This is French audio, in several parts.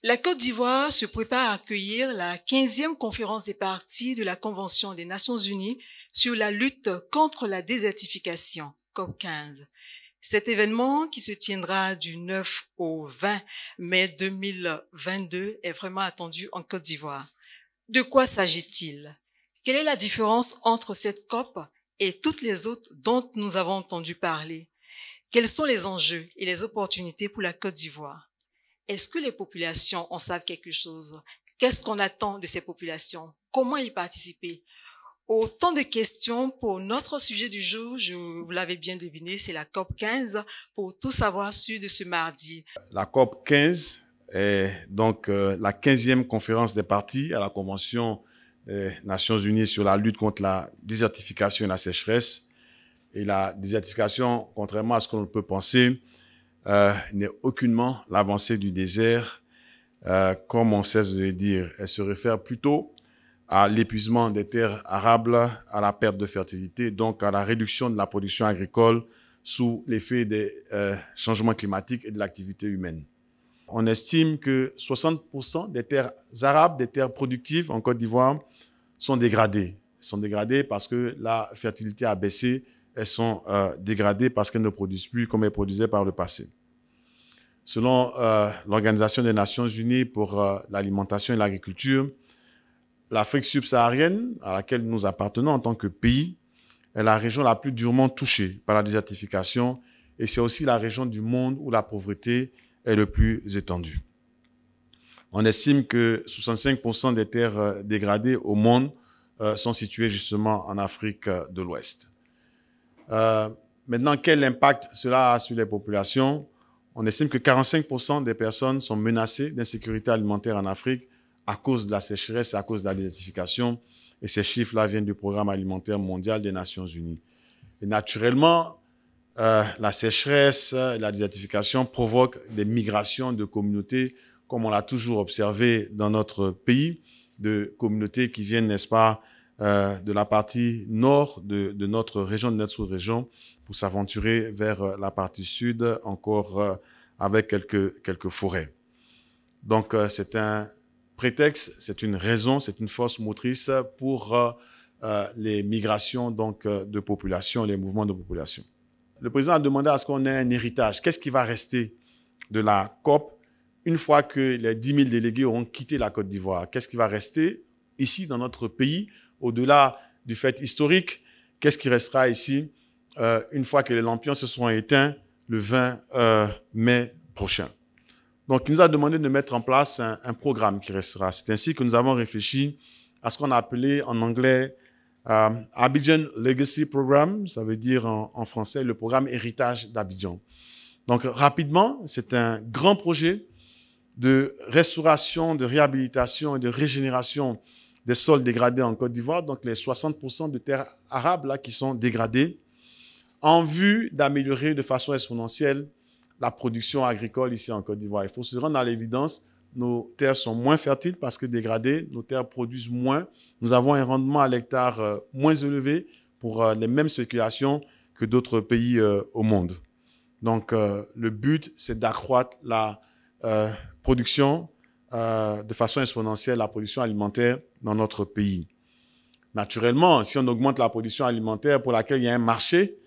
La Côte d'Ivoire se prépare à accueillir la 15e conférence des parties de la Convention des Nations Unies sur la lutte contre la désertification, COP15. Cet événement, qui se tiendra du 9 au 20 mai 2022, est vraiment attendu en Côte d'Ivoire. De quoi s'agit-il? Quelle est la différence entre cette COP et toutes les autres dont nous avons entendu parler? Quels sont les enjeux et les opportunités pour la Côte d'Ivoire? Est-ce que les populations en savent quelque chose? Qu'est-ce qu'on attend de ces populations? Comment y participer? Autant de questions pour notre sujet du jour. Vous l'avez bien deviné, c'est la COP 15 pour tout savoir sur de ce mardi. La COP 15 est donc la 15e conférence des parties à la Convention des Nations Unies sur la lutte contre la désertification et la sécheresse. Et la désertification, contrairement à ce qu'on peut penser, n'est aucunement l'avancée du désert, comme on cesse de le dire. Elle se réfère plutôt à l'épuisement des terres arables, à la perte de fertilité, donc à la réduction de la production agricole sous l'effet des changements climatiques et de l'activité humaine. On estime que 60% des terres arables, des terres productives en Côte d'Ivoire, sont dégradées. Elles sont dégradées parce que la fertilité a baissé. Elles sont dégradées parce qu'elles ne produisent plus comme elles produisaient par le passé. Selon l'Organisation des Nations Unies pour l'alimentation et l'agriculture, l'Afrique subsaharienne, à laquelle nous appartenons en tant que pays, est la région la plus durement touchée par la désertification et c'est aussi la région du monde où la pauvreté est le plus étendue. On estime que 65% des terres dégradées au monde sont situées justement en Afrique de l'Ouest. Maintenant, quel impact cela a sur les populations? On estime que 45% des personnes sont menacées d'insécurité alimentaire en Afrique à cause de la sécheresse et à cause de la désertification. Et ces chiffres-là viennent du Programme alimentaire mondial des Nations Unies. Et naturellement, la sécheresse et la désertification provoquent des migrations de communautés, comme on l'a toujours observé dans notre pays, de communautés qui viennent, n'est-ce pas, de la partie nord de notre région, de notre sous-région, pour s'aventurer vers la partie sud, encore avec quelques forêts. Donc, c'est un prétexte, c'est une raison, c'est une force motrice pour les migrations donc, de population, les mouvements de population. Le président a demandé à ce qu'on ait un héritage. Qu'est-ce qui va rester de la COP une fois que les 10 000 délégués auront quitté la Côte d'Ivoire? Qu'est-ce qui va rester ici dans notre pays, au-delà du fait historique? Qu'est-ce qui restera ici une fois que les lampions se seront éteints le 20 mai prochain? Donc, il nous a demandé de mettre en place un programme qui restera. C'est ainsi que nous avons réfléchi à ce qu'on a appelé en anglais Abidjan Legacy Program, ça veut dire en français le programme Héritage d'Abidjan. Donc, rapidement, c'est un grand projet de restauration, de réhabilitation et de régénération des sols dégradés en Côte d'Ivoire, donc les 60% de terres arables là, qui sont dégradées, en vue d'améliorer de façon exponentielle la production agricole ici en Côte d'Ivoire. Il faut se rendre à l'évidence, nos terres sont moins fertiles parce que dégradées, nos terres produisent moins. Nous avons un rendement à l'hectare moins élevé pour les mêmes spéculations que d'autres pays au monde. Donc, le but, c'est d'accroître la production de façon exponentielle, la production alimentaire dans notre pays. Naturellement, si on augmente la production alimentaire pour laquelle il y a un marché,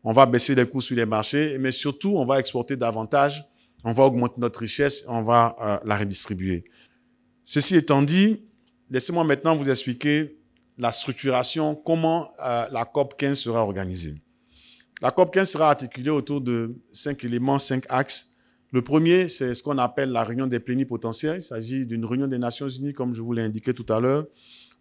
on va baisser les coûts sur les marchés, mais surtout, on va exporter davantage, on va augmenter notre richesse, on va la redistribuer. Ceci étant dit, laissez-moi maintenant vous expliquer la structuration, comment la COP 15 sera organisée. La COP 15 sera articulée autour de 5 éléments, 5 axes. Le premier, c'est ce qu'on appelle la réunion des plénipotentiaires. Il s'agit d'une réunion des Nations Unies, comme je vous l'ai indiqué tout à l'heure,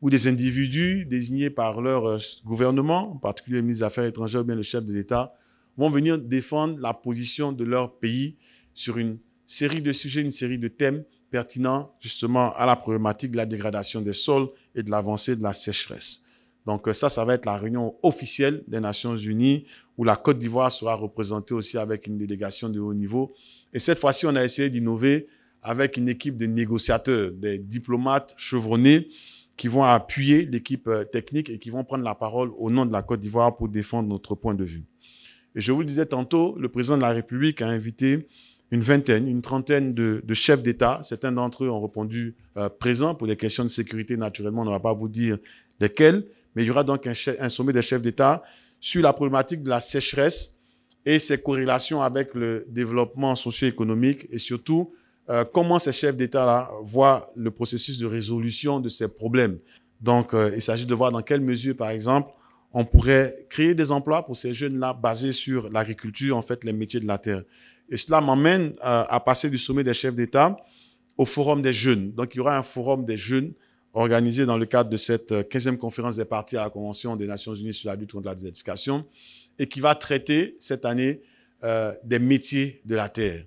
où des individus désignés par leur gouvernement, en particulier le ministre des Affaires étrangères ou bien le chef de l'État, vont venir défendre la position de leur pays sur une série de sujets, une série de thèmes pertinents justement à la problématique de la dégradation des sols et de l'avancée de la sécheresse. Donc ça va être la réunion officielle des Nations Unies où la Côte d'Ivoire sera représentée aussi avec une délégation de haut niveau. Et cette fois-ci, on a essayé d'innover avec une équipe de négociateurs, des diplomates chevronnés qui vont appuyer l'équipe technique et qui vont prendre la parole au nom de la Côte d'Ivoire pour défendre notre point de vue. Et je vous le disais tantôt, le président de la République a invité une vingtaine, une trentaine de chefs d'État. Certains d'entre eux ont répondu présents pour des questions de sécurité. Naturellement, on ne va pas vous dire lesquels, mais il y aura donc un sommet des chefs d'État sur la problématique de la sécheresse et ses corrélations avec le développement socio-économique et surtout comment ces chefs d'État-là voient le processus de résolution de ces problèmes. Donc, il s'agit de voir dans quelle mesure, par exemple, on pourrait créer des emplois pour ces jeunes-là basés sur l'agriculture, en fait, les métiers de la terre. Et cela m'emmène à passer du sommet des chefs d'État au forum des jeunes. Donc, il y aura un forum des jeunes organisé dans le cadre de cette 15e conférence des parties à la Convention des Nations Unies sur la lutte contre la désertification et qui va traiter cette année des métiers de la terre.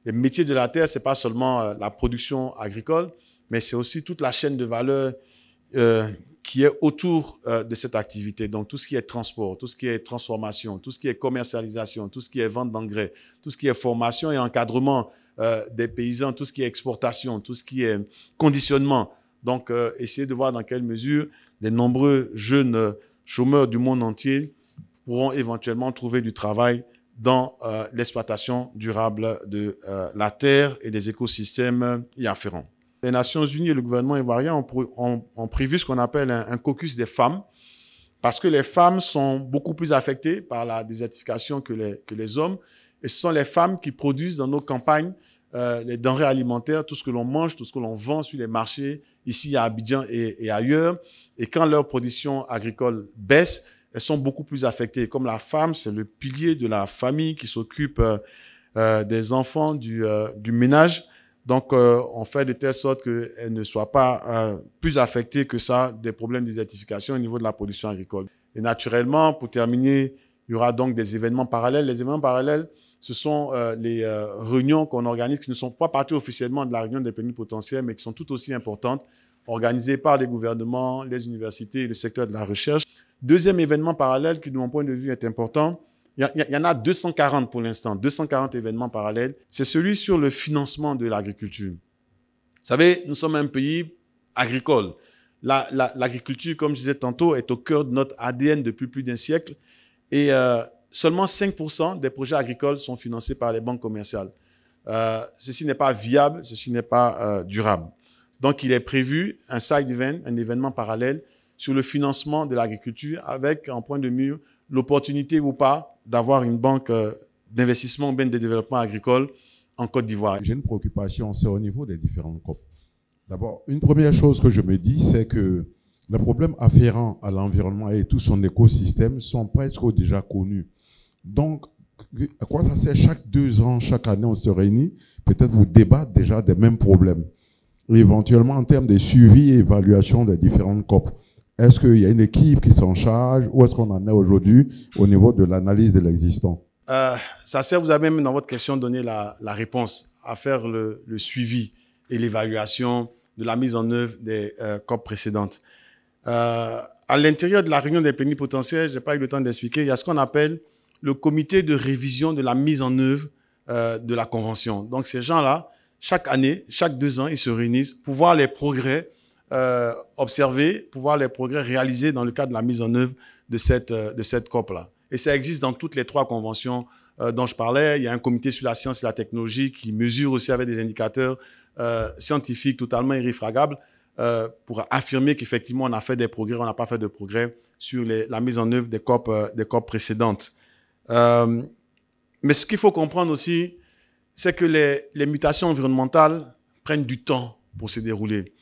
Les métiers de la terre, c'est pas seulement la production agricole, mais c'est aussi toute la chaîne de valeur qui est autour de cette activité. Donc, tout ce qui est transport, tout ce qui est transformation, tout ce qui est commercialisation, tout ce qui est vente d'engrais, tout ce qui est formation et encadrement des paysans, tout ce qui est exportation, tout ce qui est conditionnement. Donc, essayer de voir dans quelle mesure les nombreux jeunes chômeurs du monde entier pourront éventuellement trouver du travail dans l'exploitation durable de la terre et des écosystèmes y afférents. Les Nations Unies et le gouvernement ivoirien ont prévu ce qu'on appelle un caucus des femmes, parce que les femmes sont beaucoup plus affectées par la désertification que les hommes, et ce sont les femmes qui produisent dans nos campagnes les denrées alimentaires, tout ce que l'on mange, tout ce que l'on vend sur les marchés, ici à Abidjan et ailleurs. Et quand leur production agricole baisse, elles sont beaucoup plus affectées. Comme la femme, c'est le pilier de la famille qui s'occupe des enfants, du ménage. Donc, on fait de telle sorte qu'elles ne soient pas plus affectées que ça des problèmes de désertification au niveau de la production agricole. Et naturellement, pour terminer, il y aura donc des événements parallèles. Les événements parallèles, ce sont les réunions qu'on organise, qui ne sont pas parties officiellement de la réunion des plénipotentiaires, mais qui sont tout aussi importantes, organisées par les gouvernements, les universités et le secteur de la recherche. Deuxième événement parallèle qui, de mon point de vue, est important, il y en a 240 pour l'instant, 240 événements parallèles. C'est celui sur le financement de l'agriculture. Vous savez, nous sommes un pays agricole. L'agriculture, comme je disais tantôt, est au cœur de notre ADN depuis plus d'un siècle. Et seulement 5% des projets agricoles sont financés par les banques commerciales. Ceci n'est pas viable, ceci n'est pas durable. Donc, il est prévu un side event, un événement parallèle sur le financement de l'agriculture avec, en point de mire, l'opportunité ou pas d'avoir une banque d'investissement ou bien de développement agricole en Côte d'Ivoire. J'ai une préoccupation, c'est au niveau des différentes COP. D'abord, une première chose que je me dis, c'est que les problèmes afférents à l'environnement et tout son écosystème sont presque déjà connus. Donc, à quoi ça sert chaque 2 ans, chaque année, on se réunit, peut-être vous débattre déjà des mêmes problèmes. Et éventuellement, en termes de suivi et évaluation des différentes COP, est-ce qu'il y a une équipe qui s'en charge ou est-ce qu'on en est aujourd'hui au niveau de l'analyse de l'existant? Ça sert, vous avez même dans votre question donné la réponse, à faire le suivi et l'évaluation de la mise en œuvre des COP précédentes. À l'intérieur de la réunion des plénipotentiaires, je n'ai pas eu le temps d'expliquer, il y a ce qu'on appelle le comité de révision de la mise en œuvre de la Convention. Donc ces gens-là, chaque année, chaque 2 ans, ils se réunissent pour voir les progrès observés, pour voir les progrès réalisés dans le cadre de la mise en œuvre de cette COP-là. Et ça existe dans toutes les 3 conventions dont je parlais. Il y a un comité sur la science et la technologie qui mesure aussi avec des indicateurs scientifiques totalement irréfragables pour affirmer qu'effectivement on a fait des progrès, on n'a pas fait de progrès sur la mise en œuvre des COP précédentes. Mais ce qu'il faut comprendre aussi, c'est que les mutations environnementales prennent du temps pour se dérouler.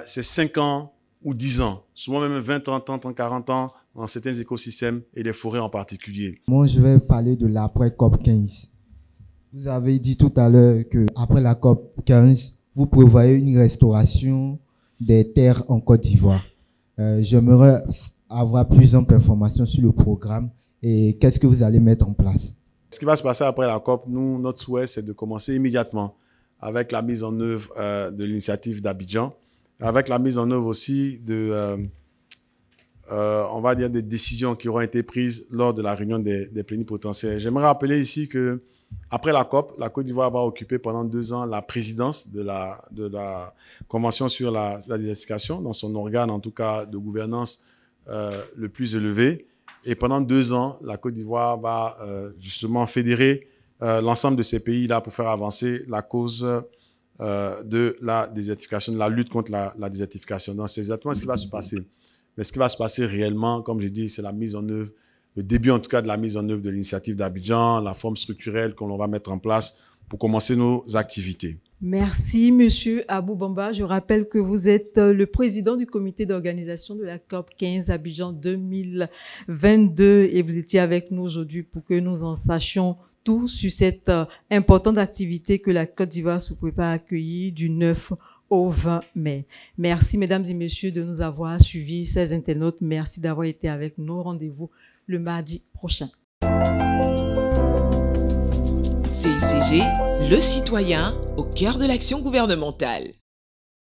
C'est 5 ans ou 10 ans, souvent même 20 ans, 30 ans, 40 ans dans certains écosystèmes et les forêts en particulier. Moi, je vais parler de l'après COP 15. Vous avez dit tout à l'heure qu'après la COP 15, vous prévoyez une restauration des terres en Côte d'Ivoire. J'aimerais avoir plus d'informations sur le programme et qu'est-ce que vous allez mettre en place. Ce qui va se passer après la COP, notre souhait, c'est de commencer immédiatement avec la mise en œuvre de l'initiative d'Abidjan, avec la mise en œuvre aussi on va dire, des décisions qui auront été prises lors de la réunion des plénipotentiaires. J'aimerais rappeler ici que après la COP, la Côte d'Ivoire va occuper pendant 2 ans la présidence de la Convention sur la désertification, dans son organe, en tout cas, de gouvernance le plus élevé. Et pendant 2 ans, la Côte d'Ivoire va justement fédérer l'ensemble de ces pays-là pour faire avancer la cause de la désertification, de la lutte contre la désertification. Donc, c'est exactement ce qui va se passer. Mais ce qui va se passer réellement, comme j'ai dit, c'est la mise en œuvre, le début en tout cas de la mise en œuvre de l'initiative d'Abidjan, la forme structurelle qu'on va mettre en place pour commencer nos activités. Merci, Monsieur Abou Bamba. Je rappelle que vous êtes le président du comité d'organisation de la COP 15 Abidjan 2022 et vous étiez avec nous aujourd'hui pour que nous en sachions tout sur cette importante activité que la Côte d'Ivoire se prépare à accueillir du 9 au 20 mai. Merci, mesdames et messieurs, de nous avoir suivis, chers internautes. Merci d'avoir été avec nous. Rendez-vous le mardi prochain. CICG, le citoyen au cœur de l'action gouvernementale.